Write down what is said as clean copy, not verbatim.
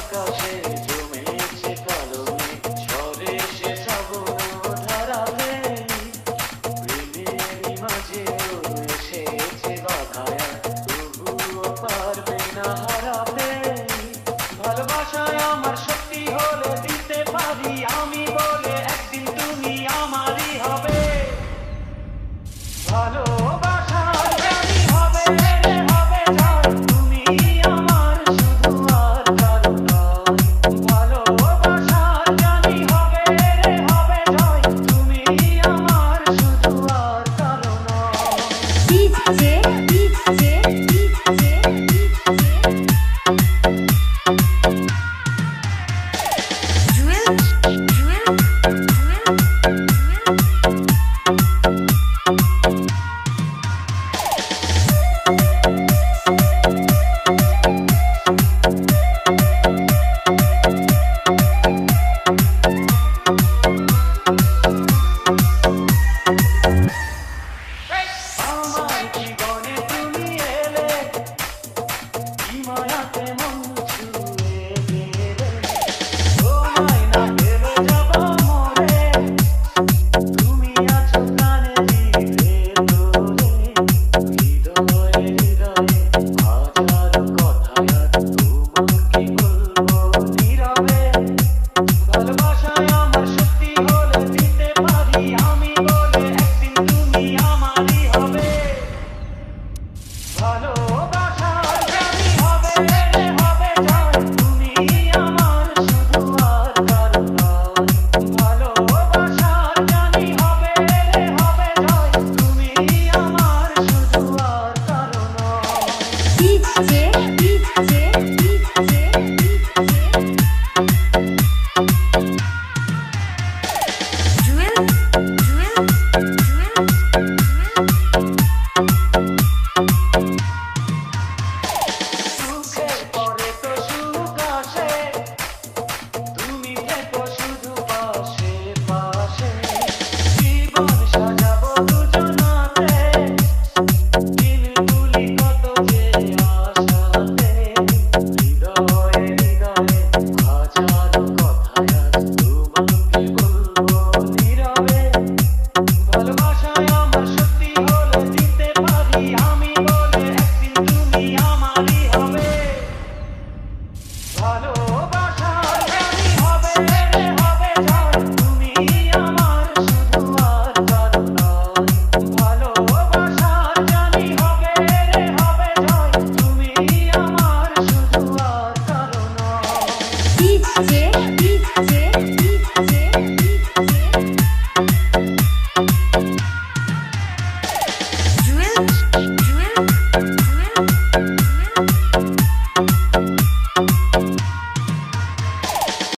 আকাশে জমেছে কালো মেঘ, ঝড়ে সে শ্রাবণ ধারাবে। প্রেমেরই মাঝেও এসেছে বাধায়, তবুও পারবে না হারাতে। ভালোবাসায় আমার শক্তি হলে দিতে পারি আমি বলে, একদিন তুমি আমারই হবে। ভালোবাসার জানি হবে রে হবে জয়, তুমি আমার শুধু আর কারো নয়। ভালোবাসার জানি হবে রে হবে জয়, তুমি আমার শুধু আর কারো নয়। DJ DJ DJ Jewel Jewel Jewel আমার জীবনে তুমি এলে, কি মায়াতে